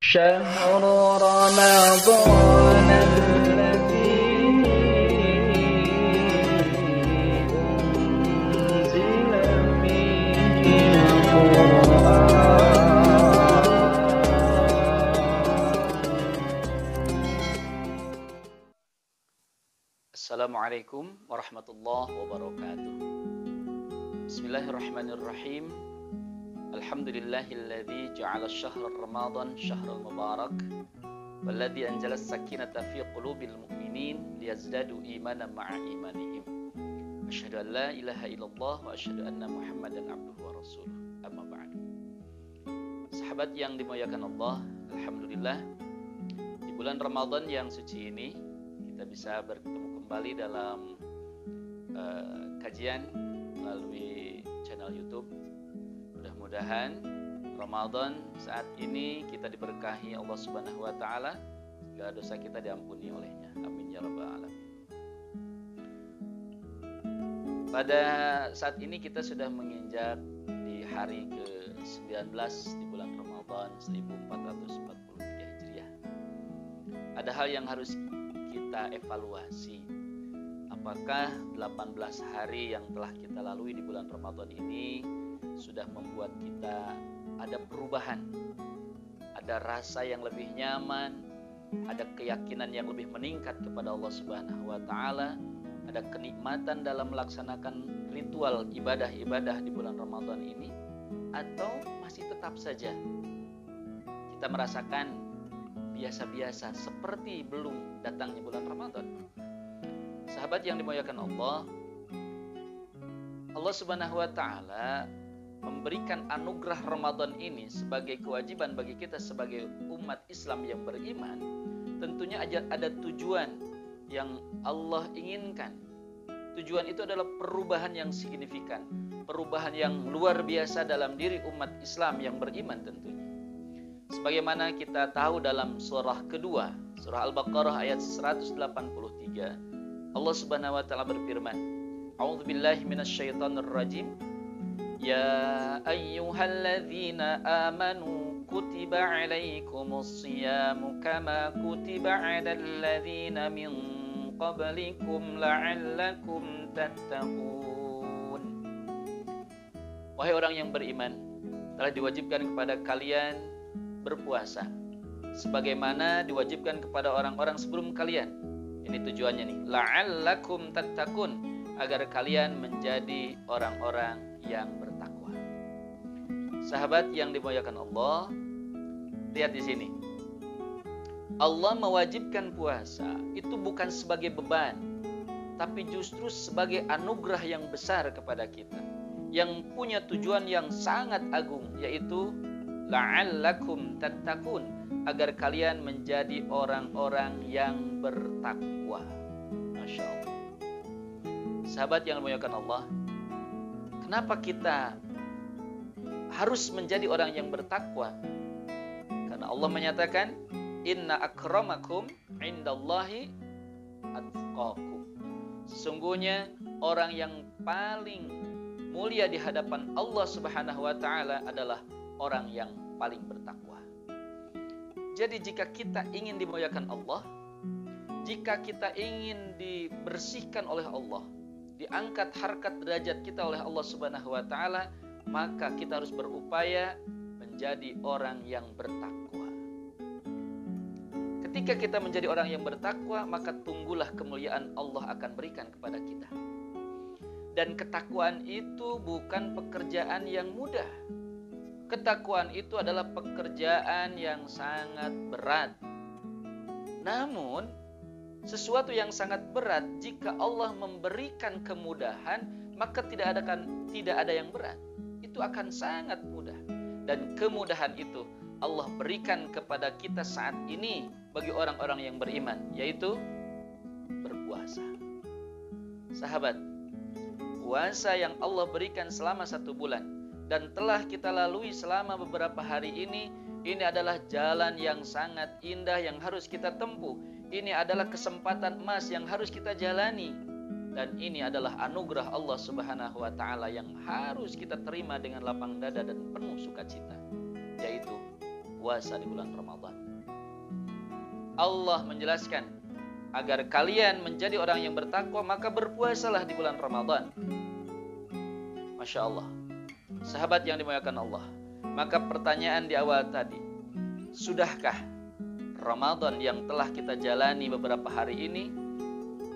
شهر رمضان الذي أنزل فيه القرآن. Assalamualaikum warahmatullahi wabarakatuh. Bismillahirrahmanirrahim. Alhamdulillahilladzi ja'ala syahra Ramadan syahral mubarak walladzi anzala as-sakinata fi qulubil mu'minin liyazdadu imanan ma'a imanihim. Asyhadu an la ilaha illallah wa asyhadu anna Muhammadan abduhu wa rasuluh. Amma ba'du. Sahabat yang dimuliakan Allah, alhamdulillah di bulan Ramadan yang suci ini kita bisa bertemu kembali dalam kajian melalui channel YouTube. Mudah-mudahan Ramadan saat ini kita diberkahi Allah Subhanahu wa taala, segala dosa kita diampuni olehnya. Amin ya rabbal alamin. Pada saat ini kita sudah menginjak di hari ke-19 di bulan Ramadan 1443 Hijriah. Ada hal yang harus kita evaluasi. Apakah 18 hari yang telah kita lalui di bulan Ramadan ini sudah membuat kita ada perubahan, ada rasa yang lebih nyaman, ada keyakinan yang lebih meningkat kepada Allah Subhanahu wa taala, ada kenikmatan dalam melaksanakan ritual ibadah-ibadah di bulan Ramadan ini, atau masih tetap saja kita merasakan biasa-biasa seperti belum datangnya bulan Ramadan. Sahabat yang dimuliakan Allah, Allah Subhanahu wa taala memberikan anugerah Ramadan ini sebagai kewajiban bagi kita sebagai umat Islam yang beriman. Tentunya ada tujuan yang Allah inginkan. Tujuan itu adalah perubahan yang signifikan, perubahan yang luar biasa dalam diri umat Islam yang beriman tentunya. Sebagaimana kita tahu dalam surah kedua, surah Al-Baqarah ayat 183, Allah Subhanahu wa taala berfirman, A'udzubillahi minasyaitonir rajim. Ya ayyuhalladzina amanu kutiba 'alaikumus shiyamu kama kutiba 'alal ladzina min qablikum la'allakum tattaqun. Wahai orang yang beriman, telah diwajibkan kepada kalian berpuasa sebagaimana diwajibkan kepada orang-orang sebelum kalian. Ini tujuannya nih, la'allakum tattaqun, agar kalian menjadi orang-orang yang bertakwa. Sahabat yang dimuliakan Allah, lihat di sini. Allah mewajibkan puasa itu bukan sebagai beban, tapi justru sebagai anugerah yang besar kepada kita, yang punya tujuan yang sangat agung, yaitu la'allakum tattaqun, agar kalian menjadi orang-orang yang bertakwa. Masya Allah. Sahabat yang dimuliakan Allah, kenapa kita harus menjadi orang yang bertakwa? Karena Allah menyatakan, Inna akramakum indallahi atqakum. Sesungguhnya orang yang paling mulia di hadapan Allah Subhanahu wa taala adalah orang yang paling bertakwa. Jadi jika kita ingin dimuliakan Allah, jika kita ingin dibersihkan oleh Allah, diangkat harkat derajat kita oleh Allah Subhanahu wa taala, maka kita harus berupaya menjadi orang yang bertakwa. Ketika kita menjadi orang yang bertakwa, maka tunggulah kemuliaan Allah akan berikan kepada kita. Dan ketakwaan itu bukan pekerjaan yang mudah. Ketakwaan itu adalah pekerjaan yang sangat berat. Namun, sesuatu yang sangat berat, jika Allah memberikan kemudahan, maka tidak ada yang berat. Itu akan sangat mudah. Dan kemudahan itu Allah berikan kepada kita saat ini bagi orang-orang yang beriman, yaitu berpuasa. Sahabat, puasa yang Allah berikan selama 1 bulan dan telah kita lalui selama beberapa hari ini adalah jalan yang sangat indah yang harus kita tempuh. Ini adalah kesempatan emas yang harus kita jalani. Dan ini adalah anugerah Allah Subhanahu wa taala yang harus kita terima dengan lapang dada dan penuh sukacita, yaitu puasa di bulan Ramadan. Allah menjelaskan agar kalian menjadi orang yang bertakwa, maka berpuasalah di bulan Ramadan. Masya Allah, sahabat yang dimuliakan Allah. Maka pertanyaan di awal tadi, sudahkah Ramadan yang telah kita jalani beberapa hari ini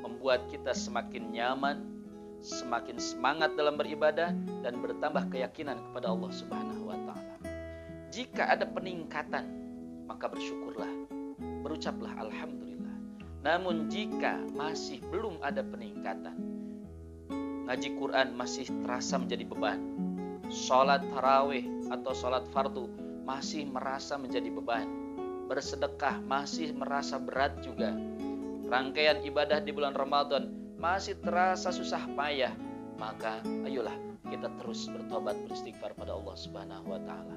membuat kita semakin nyaman, semakin semangat dalam beribadah, dan bertambah keyakinan kepada Allah Subhanahu wa Ta'ala? Jika ada peningkatan, maka bersyukurlah, berucaplah alhamdulillah. Namun jika masih belum ada peningkatan, ngaji Quran masih terasa menjadi beban, sholat tarawih atau sholat fardu masih merasa menjadi beban, bersedekah masih merasa berat juga, rangkaian ibadah di bulan Ramadan masih terasa susah payah, maka ayolah kita terus bertobat, beristighfar pada Allah Subhanahu wa Ta'ala.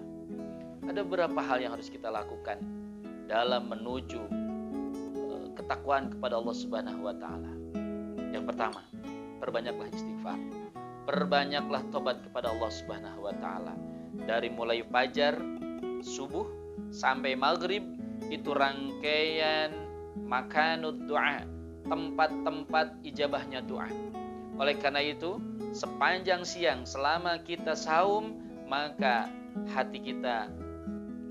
Ada beberapa hal yang harus kita lakukan dalam menuju ketakwaan kepada Allah Subhanahu wa Ta'ala. Yang pertama, perbanyaklah istighfar, perbanyaklah tobat kepada Allah Subhanahu wa Ta'ala. Dari mulai fajar, subuh sampai maghrib, itu rangkaian makanud doa, tempat-tempat ijabahnya doa. Oleh karena itu, sepanjang siang selama kita saum, maka hati kita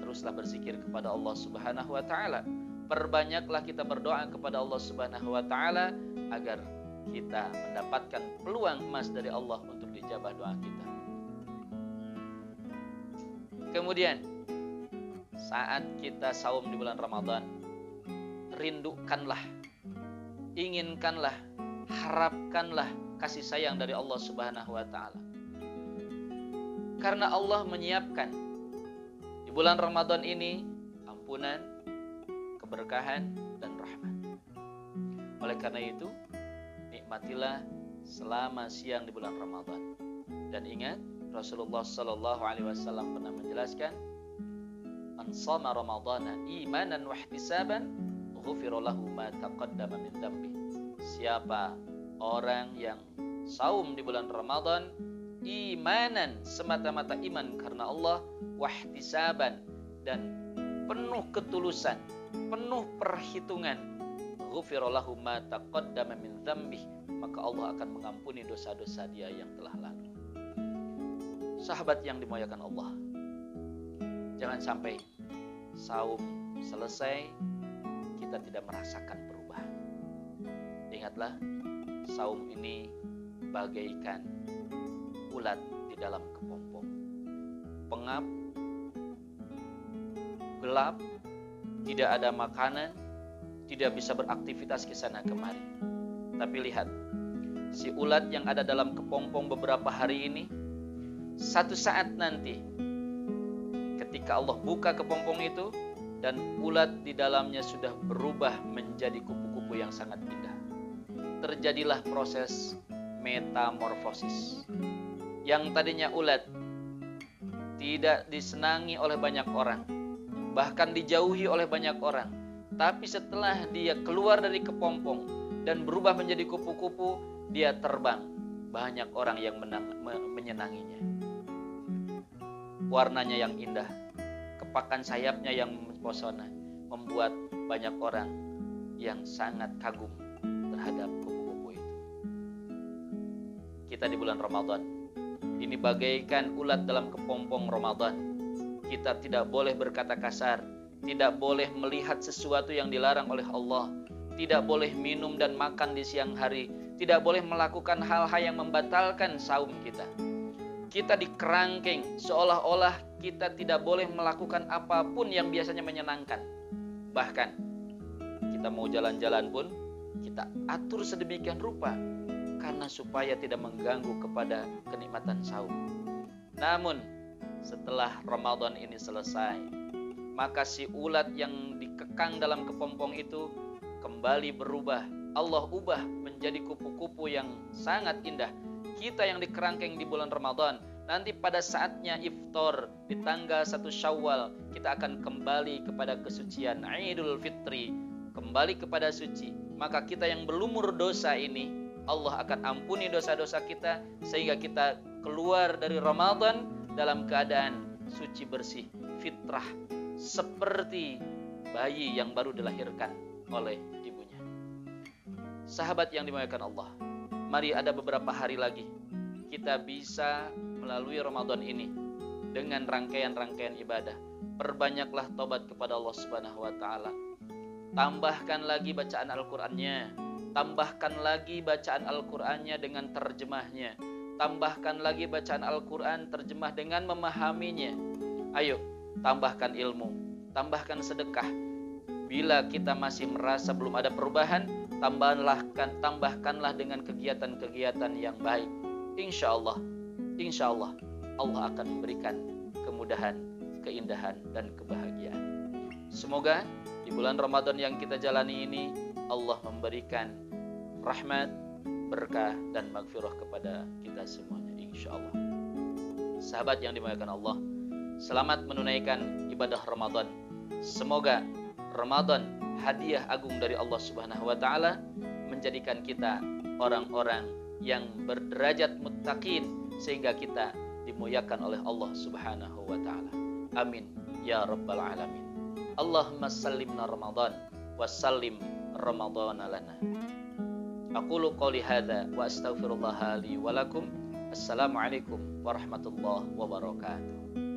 teruslah berzikir kepada Allah Subhanahu wa Ta'ala. Perbanyaklah kita berdoa kepada Allah Subhanahu wa Ta'ala agar kita mendapatkan peluang emas dari Allah untuk dijabah doa kita. Kemudian, saat kita saum di bulan Ramadan, rindukanlah, inginkanlah, harapkanlah kasih sayang dari Allah Subhanahu wa Ta'ala. Karena Allah menyiapkan di bulan Ramadan ini ampunan, keberkahan, dan rahmat. Oleh karena itu, nikmatilah selama siang di bulan Ramadan. Dan ingat, Rasulullah Sallallahu Alaihi Wasallam pernah menjelaskan, "Man shama Ramadana imanan wa ihtisaban, ghufira lahu ma taqaddama min dhanbi." Siapa orang yang saum di bulan Ramadan imanan, semata-mata iman karena Allah, wahtisaban, dan penuh ketulusan, penuh perhitungan, ghufira lahu ma taqaddama min dzambih, maka Allah akan mengampuni dosa-dosa dia yang telah lalu. Sahabat yang dimuliakan Allah, jangan sampai saum selesai kita tidak merasakan perubahan. Ingatlah, saum ini bagaikan ulat di dalam kepompong, pengap, gelap, tidak ada makanan, tidak bisa beraktivitas ke sana kemari. Tapi lihat, si ulat yang ada dalam kepompong beberapa hari ini, satu saat nanti ketika Allah buka kepompong itu dan ulat di dalamnya sudah berubah menjadi kupu-kupu yang sangat indah, terjadilah proses metamorfosis. Yang tadinya ulat tidak disenangi oleh banyak orang, bahkan dijauhi oleh banyak orang, tapi setelah dia keluar dari kepompong dan berubah menjadi kupu-kupu, dia terbang. Banyak orang yang menyenanginya. Warnanya yang indah, kepakan sayapnya yang mempesona, membuat banyak orang yang sangat kagum terhadap kupu-kupu itu. Kita di bulan Ramadan ini bagaikan ulat dalam kepompong Ramadan. Kita tidak boleh berkata kasar, tidak boleh melihat sesuatu yang dilarang oleh Allah, tidak boleh minum dan makan di siang hari, tidak boleh melakukan hal-hal yang membatalkan saum kita. Kita dikerangkeng seolah-olah kita tidak boleh melakukan apapun yang biasanya menyenangkan. Bahkan kita mau jalan-jalan pun kita atur sedemikian rupa karena supaya tidak mengganggu kepada kenikmatan saum. Namun setelah Ramadan ini selesai, maka si ulat yang dikekang dalam kepompong itu kembali berubah. Allah ubah menjadi kupu-kupu yang sangat indah. Kita yang dikerangkeng di bulan Ramadan, nanti pada saatnya iftar di tanggal 1 Syawal, kita akan kembali kepada kesucian Idul Fitri, kembali kepada suci. Maka kita yang berlumur dosa ini, Allah akan ampuni dosa-dosa kita sehingga kita keluar dari Ramadan dalam keadaan suci bersih, fitrah, seperti bayi yang baru dilahirkan oleh ibunya. Sahabat yang dimuliakan Allah, mari ada beberapa hari lagi kita bisa melalui Ramadan ini dengan rangkaian-rangkaian ibadah. Perbanyaklah taubat kepada Allah Subhanahu wa taala. Tambahkan lagi bacaan Al-Qur'annya, tambahkan lagi bacaan Al-Qur'annya dengan terjemahnya, tambahkan lagi bacaan Al-Qur'an terjemah dengan memahaminya. Ayo, tambahkan ilmu, tambahkan sedekah. Bila kita masih merasa belum ada perubahan, tambahkanlah dengan kegiatan-kegiatan yang baik. Insya Allah Allah akan memberikan kemudahan, keindahan, dan kebahagiaan. Semoga di bulan Ramadan yang kita jalani ini Allah memberikan rahmat, berkah, dan magfirah kepada kita semuanya, insya Allah. Sahabat yang dimuliakan Allah, selamat menunaikan ibadah Ramadan. Semoga Ramadan hadiah agung dari Allah Subhanahu wa taala menjadikan kita orang-orang yang berderajat muttaqin sehingga kita dimuliakan oleh Allah Subhanahu wa taala. Amin ya rabbal alamin. Allahumma sallimna Ramadan wa sallim Ramadan lana. Aqulu qouli hadza wa astaghfirullah li wa lakum. Assalamualaikum warahmatullahi wabarakatuh.